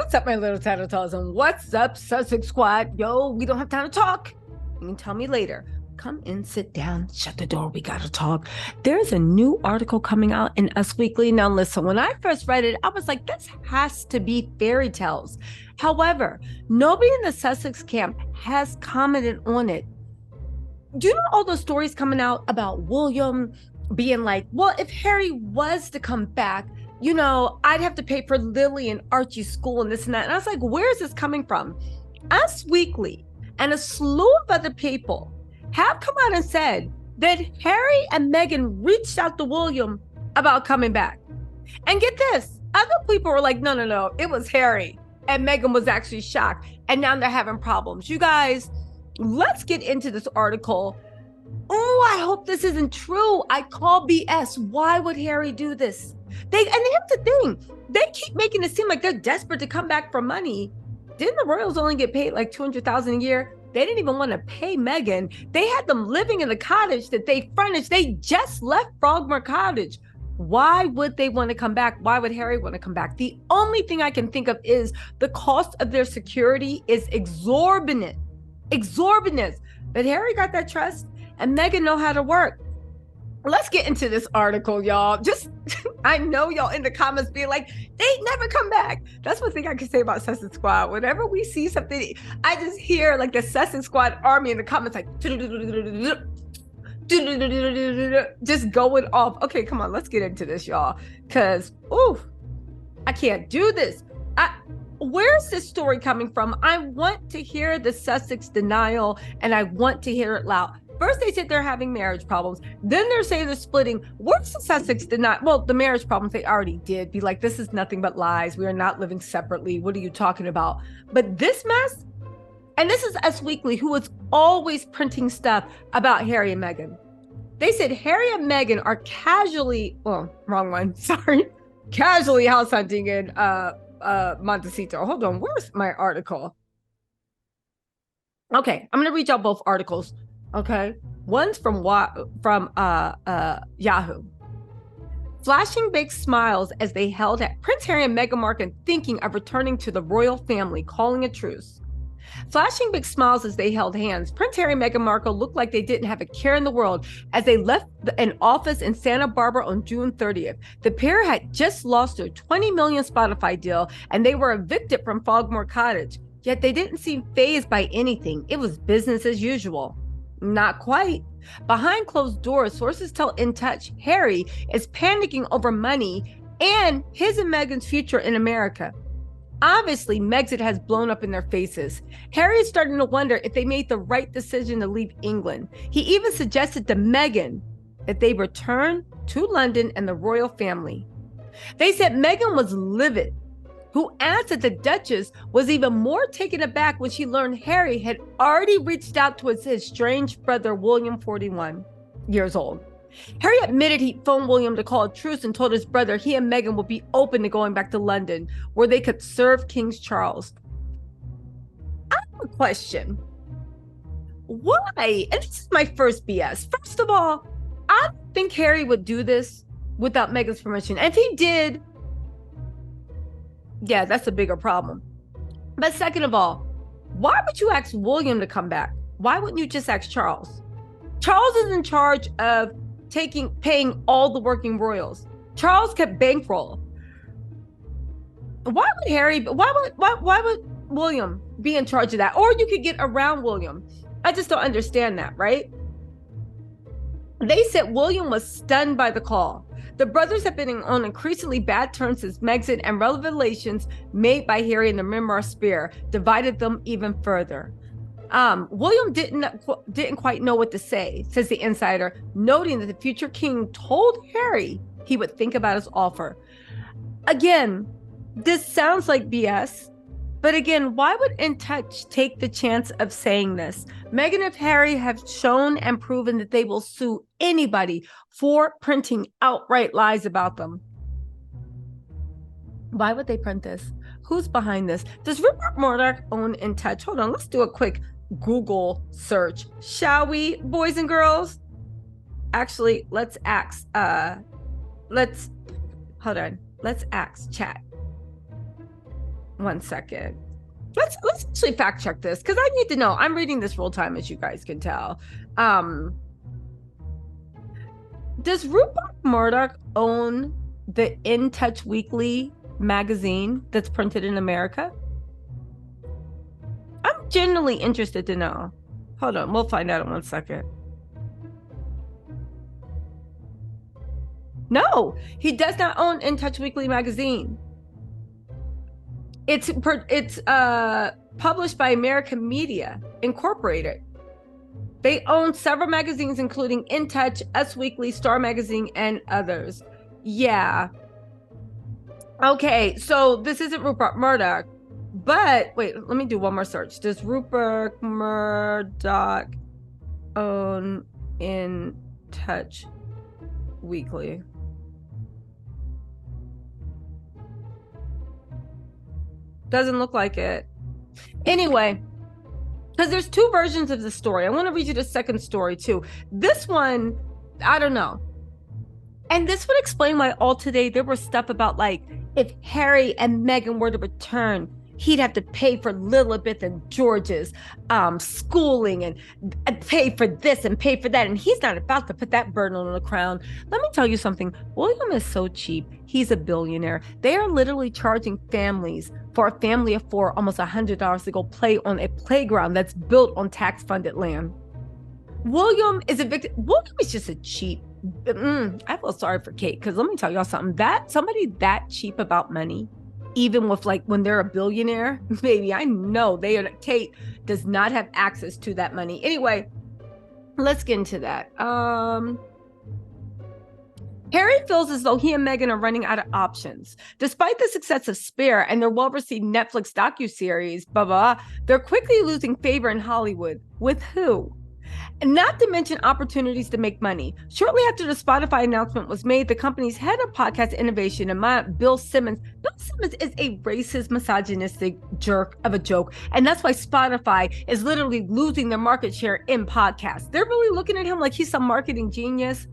What's up, my little tattletales, and what's up, Sussex Squad? Yo, we don't have time to talk. You can tell me later. Come in, sit down, shut the door. We gotta talk. There's a new article coming out in Us Weekly. Now, listen, when I first read it, I was like, this has to be fairy tales. However, nobody in the Sussex camp has commented on it. Do you know all those stories coming out about William being like, well, if Harry was to come back, you know, I'd have to pay for Lily and Archie's school and this and that. And I was like, where is this coming from? Us Weekly and a slew of other people have come out and said that Harry and Meghan reached out to William about coming back. And get this, other people were like, no, it was Harry. And Meghan was actually shocked. And now they're having problems. You guys, let's get into this article. Oh, I hope this isn't true. I call BS. Why would Harry do this? And here's the thing. They keep making it seem like they're desperate to come back for money. Didn't the royals only get paid like $200,000 a year? They didn't even want to pay Meghan. They had them living in the cottage that they furnished. They just left Frogmore Cottage. Why would they want to come back? Why would Harry want to come back? The only thing I can think of is the cost of their security is exorbitant. But Harry got that trust and Meghan know how to work. Let's get into this article, y'all. I know y'all in the comments being like, they never come back. That's one thing I can say about Sussex Squad. Whenever we see something, I just hear like the Sussex Squad army in the comments like, just going off. Okay, come on, let's get into this, y'all. Because, I can't do this. Where's this story coming from? I want to hear the Sussex denial, and I want to hear it loud. First, they said they're having marriage problems. Then they're saying they're splitting. What's the Sussex denial? Well, the marriage problems they already did. Be like, this is nothing but lies. We are not living separately. What are you talking about? But this mess, and this is Us Weekly, who is always printing stuff about Harry and Meghan. They said Harry and Meghan are casually house hunting in Montecito. Hold on, where's my article? Okay, I'm gonna read y'all both articles. Okay, one's from Yahoo. Flashing big smiles as they held at Prince Harry and Meghan Markle thinking of returning to the royal family, calling a truce. Flashing big smiles as they held hands, Prince Harry and Meghan Markle looked like they didn't have a care in the world as they left an office in Santa Barbara on June 30th. The pair had just lost their $20 million Spotify deal and they were evicted from Frogmore Cottage. Yet they didn't seem fazed by anything. It was business as usual. Not quite. Behind closed doors, sources tell In Touch, Harry is panicking over money and his and Meghan's future in America. Obviously, Megxit has blown up in their faces. Harry is starting to wonder if they made the right decision to leave England. He even suggested to Meghan that they return to London and the royal family. They said Meghan was livid, who asked that the Duchess was even more taken aback when she learned Harry had already reached out to his estranged brother, William, 41 years old. Harry admitted he phoned William to call a truce and told his brother he and Meghan would be open to going back to London, where they could serve King Charles. I have a question. Why? And this is my first BS. First of all, I don't think Harry would do this without Meghan's permission. And if he did, yeah, that's a bigger problem. But second of all, why would you ask William to come back? Why wouldn't you just ask Charles? Charles is in charge of paying all the working royals. Charles kept bankroll. Why would William be in charge of that? Or you could get around William. I just don't understand that, right? They said William was stunned by the call. The brothers have been on increasingly bad terms since Megxit, and revelations made by Harry in the memoir Spear divided them even further. William didn't quite know what to say, says the insider, noting that the future king told Harry he would think about his offer. Again, this sounds like BS, but again, why would In Touch take the chance of saying this? Meghan and Harry have shown and proven that they will sue anybody for printing outright lies about them. Why would they print this? Who's behind this? Does Rupert Murdoch own In Touch? Hold on, let's do a quick Google search, shall we, boys and girls? Actually, let's ask chat. 1 second. Let's actually fact check this because I need to know. I'm reading this real time, as you guys can tell. Does Rupert Murdoch own the In Touch Weekly magazine that's printed in America? I'm genuinely interested to know. Hold on, we'll find out in 1 second. No, he does not own In Touch Weekly magazine. It's published by American Media Incorporated. They own several magazines, including In Touch, Us Weekly, Star Magazine, and others. Yeah. Okay, so this isn't Rupert Murdoch, but wait, let me do one more search. Does Rupert Murdoch own In Touch Weekly? Doesn't look like it. Anyway, because there's two versions of the story. I want to read you the second story too. This one, I don't know. And this would explain why all today there was stuff about like if Harry and Meghan were to return, he'd have to pay for Lilibeth and George's schooling and pay for this and pay for that. And he's not about to put that burden on the crown. Let me tell you something. William is so cheap. He's a billionaire. They are literally charging families for a family of four almost $100 to go play on a playground that's built on tax-funded land. William is a victim. William is just a cheap. I feel sorry for Kate because let me tell y'all something. That somebody that cheap about money, even with like when they're a billionaire, baby, I know Kate does not have access to that money. Anyway, let's get into that. Harry feels as though he and Meghan are running out of options. Despite the success of Spare and their well-received Netflix docuseries, they're quickly losing favor in Hollywood. With who? And not to mention opportunities to make money. Shortly after the Spotify announcement was made, the company's head of podcast innovation, Bill Simmons is a racist, misogynistic jerk of a joke. And that's why Spotify is literally losing their market share in podcasts. They're really looking at him like he's some marketing genius.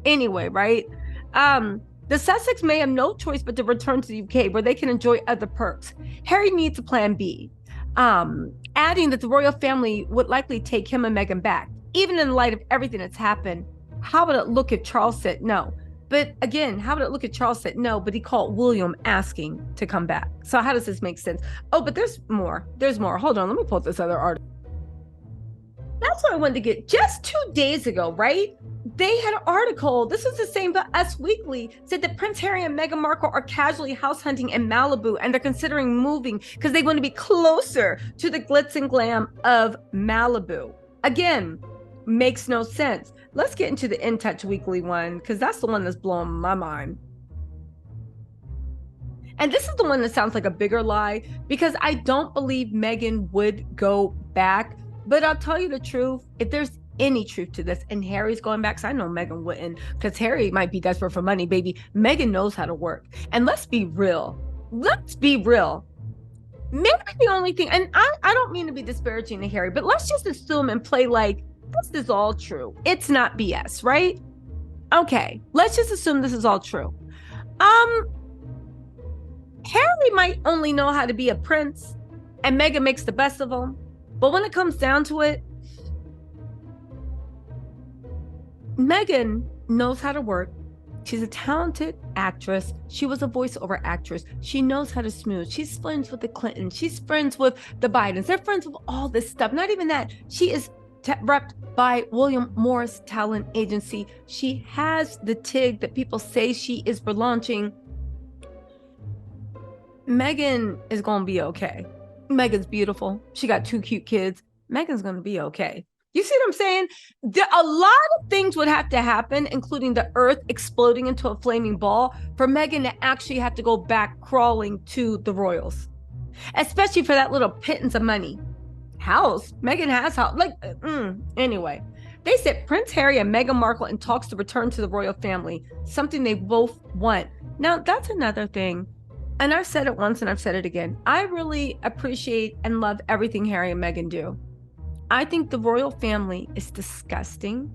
Anyway, right? The Sussex may have no choice but to return to the UK where they can enjoy other perks. Harry needs a plan B. Adding that the royal family would likely take him and Meghan back. Even in light of everything that's happened, how would it look if Charles said no? But again, how would it look if Charles said no, but he called William asking to come back? So how does this make sense? Oh, but there's more. There's more. Hold on, let me pull this other article. That's what I wanted to get. Just 2 days ago, right? They had an article. This was the same, but Us Weekly said that Prince Harry and Meghan Markle are casually house hunting in Malibu, and they're considering moving because they want to be closer to the glitz and glam of Malibu. Again, makes no sense. Let's get into the In Touch Weekly one because that's the one that's blowing my mind. And this is the one that sounds like a bigger lie because I don't believe Meghan would go back. But I'll tell you the truth, if there's any truth to this, and Harry's going back, so I know Meghan wouldn't, because Harry might be desperate for money, baby. Meghan knows how to work. And let's be real. Let's be real. Maybe the only thing, and I don't mean to be disparaging to Harry, but let's just assume and play like this is all true. It's not BS, right? Okay, let's just assume this is all true. Harry might only know how to be a prince, and Meghan makes the best of him. But when it comes down to it, Meghan knows how to work. She's a talented actress. She was a voiceover actress. She knows how to smooth. She's friends with the Clintons. She's friends with the Bidens. They're friends with all this stuff. Not even that. She is repped by William Morris Talent Agency. She has the TIG that people say she is relaunching. Meghan is going to be okay. Meghan's beautiful. She got 2 cute kids. Meghan's going to be okay. You see what I'm saying? A lot of things would have to happen, including the earth exploding into a flaming ball, for Meghan to actually have to go back crawling to the royals, especially for that little pittance of money. House. Meghan has house. Anyway, they said Prince Harry and Meghan Markle in talks to return to the royal family, something they both want. Now, that's another thing. And I've said it once and I've said it again. I really appreciate and love everything Harry and Meghan do. I think the royal family is disgusting.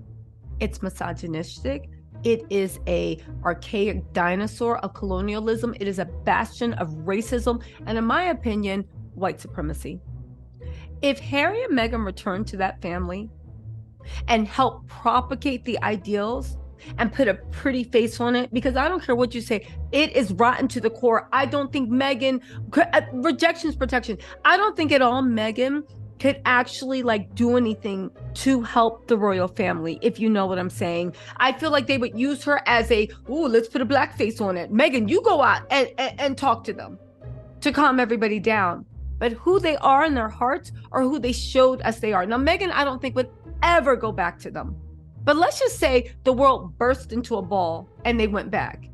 It's misogynistic. It is a archaic dinosaur of colonialism. It is a bastion of racism, and in my opinion, white supremacy. If Harry and Meghan return to that family and help propagate the ideals and put a pretty face on it, because I don't care what you say, it is rotten to the core. I don't think Meghan, rejection's protection. I don't think at all Meghan could actually do anything to help the royal family, if you know what I'm saying. I feel like they would use her as let's put a black face on it. Meghan, you go out and talk to them to calm everybody down. But who they are in their hearts or who they showed us they are. Now, Meghan, I don't think would ever go back to them. But let's just say the world burst into a ball and they went back.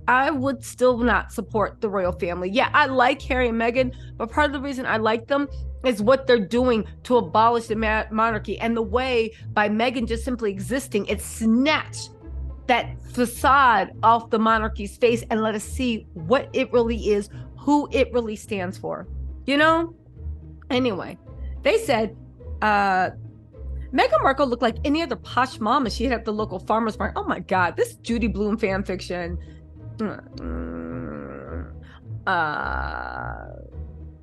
I would still not support the royal family. Yeah, I like Harry and Meghan, but part of the reason I like them is what they're doing to abolish the monarchy. And the way by Meghan just simply existing, it snatched that facade off the monarchy's face and let us see what it really is, who it really stands for. Anyway, they said Meghan Markle looked like any other posh mama she had at the local farmer's market. Oh my God, this Judy Blume fan fiction.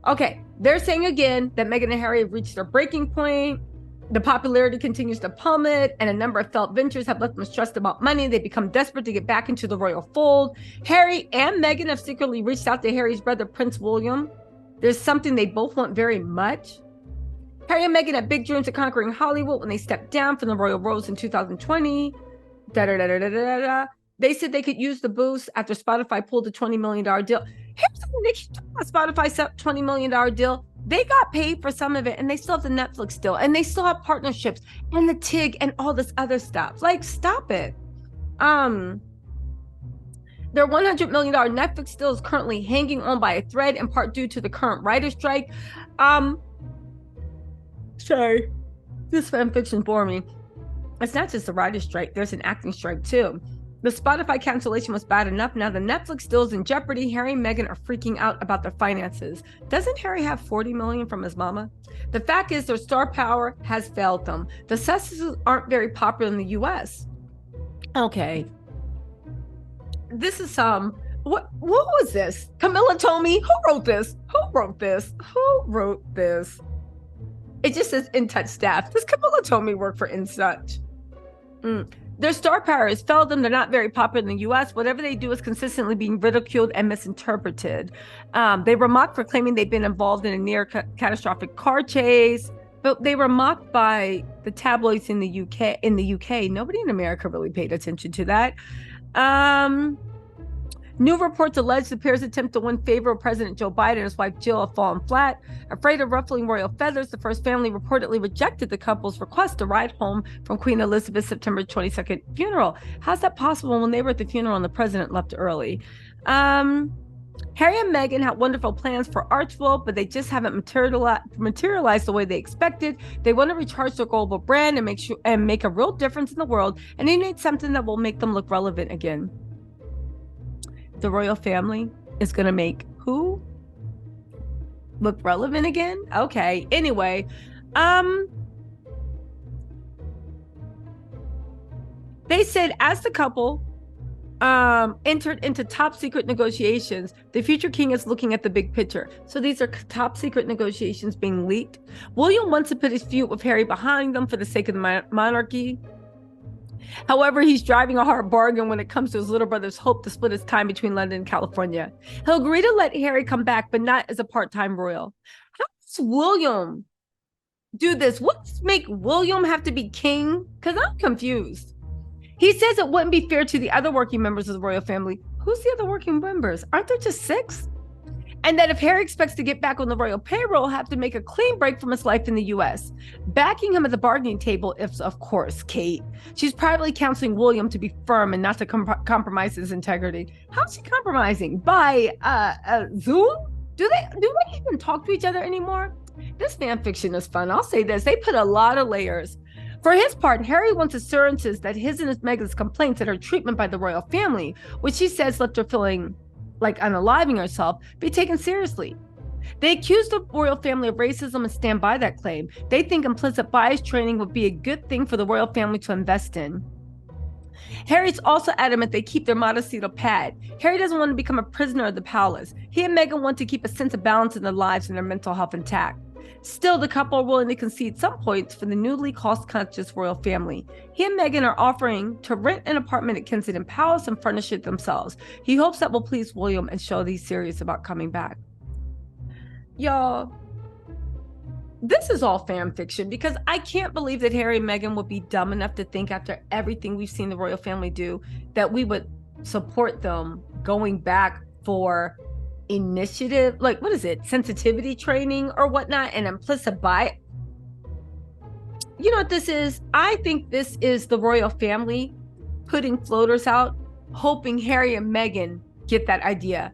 Okay, they're saying again that Meghan and Harry have reached their breaking point. The popularity continues to plummet, and a number of failed ventures have left them stressed about money. They become desperate to get back into the royal fold. Harry and Meghan have secretly reached out to Harry's brother, Prince William. There's something they both want very much. Harry and Meghan had big dreams of conquering Hollywood when they stepped down from the royal roles in 2020. They said they could use the boost after Spotify pulled a $20 million deal. Here's something they keep talking about Spotify's $20 million deal. They got paid for some of it, and they still have the Netflix deal, and they still have partnerships and the TIG and all this other stuff. Stop it. Their $100 million Netflix deal is currently hanging on by a thread, in part due to the current writer's strike. Sorry, this fan fiction bore me. It's not just the writer's strike, there's an acting strike too. The Spotify cancellation was bad enough. Now the Netflix deal is in jeopardy. Harry and Meghan are freaking out about their finances. Doesn't Harry have $40 million from his mama? The fact is their star power has failed them. The Sussexes aren't very popular in the US. Okay. This is what was this? Camilla told me. Who wrote this? It just says In Touch staff. Does Camilla told me work for In Touch? Their star power has failed them. They're not very popular in the US. Whatever they do is consistently being ridiculed and misinterpreted. They were mocked for claiming they'd been involved in a near catastrophic car chase, but they were mocked by the tabloids in the UK. Nobody in America really paid attention to that. New reports allege the pair's attempt to win favor of President Joe Biden and his wife Jill have fallen flat. Afraid of ruffling royal feathers, the first family reportedly rejected the couple's request to ride home from Queen Elizabeth's September 22nd funeral. How's that possible when they were at the funeral and the president left early? Harry and Meghan had wonderful plans for Archville, but they just haven't materialized the way they expected. They want to recharge their global brand and make a real difference in the world, and they need something that will make them look relevant again. The royal family is going to make who look relevant again? Okay. Anyway, they said as the couple entered into top secret negotiations, the future king is looking at the big picture. So these are top secret negotiations being leaked. William wants to put his feud with Harry behind them for the sake of the monarchy. However, he's driving a hard bargain when it comes to his little brother's hope to split his time between London and California. He'll agree to let Harry come back, but not as a part-time royal. How does William do this? What's make William have to be king? Because I'm confused. He says it wouldn't be fair to the other working members of the royal family. Who's the other working members? Aren't there just 6? And that if Harry expects to get back on the royal payroll, he'll have to make a clean break from his life in the US. Backing him at the bargaining table is, of course, Kate. She's privately counseling William to be firm and not to compromise his integrity. How's she compromising? By Zoom? Do they even talk to each other anymore? This fan fiction is fun. I'll say this. They put a lot of layers. For his part, Harry wants assurances that his and his Meghan's complaints at her treatment by the royal family, which he says left her feeling like unaliving herself, be taken seriously. They accuse the royal family of racism and stand by that claim. They think implicit bias training would be a good thing for the royal family to invest in. Harry's also adamant they keep their Montecito pad. Harry doesn't want to become a prisoner of the palace. He and Meghan want to keep a sense of balance in their lives and their mental health intact. Still, the couple are willing to concede some points for the newly cost-conscious royal family. He and Meghan are offering to rent an apartment at Kensington Palace and furnish it themselves. He hopes that will please William and show that he's serious about coming back. Y'all, this is all fan fiction because I can't believe that Harry and Meghan would be dumb enough to think, after everything we've seen the royal family do, that we would support them going back for initiative, like, what is it, sensitivity training or whatnot, and implicit bias. You know what this is? I think this is the royal family putting floaters out, hoping Harry and Meghan get that idea.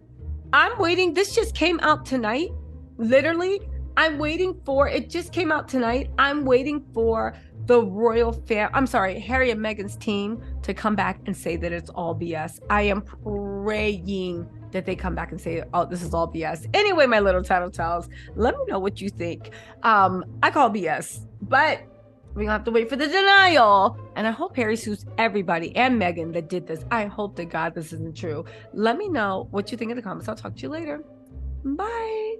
I'm waiting. This just came out tonight. Literally, I'm waiting for, it just came out tonight. I'm waiting for the Harry and Meghan's team to come back and say that it's all BS. I am praying that they come back and say, oh, this is all BS. Anyway, my little tattletales, let me know what you think. I call BS, but we're gonna have to wait for the denial. And I hope Harry sues everybody and Meghan that did this. I hope to God this isn't true. Let me know what you think in the comments. I'll talk to you later. Bye.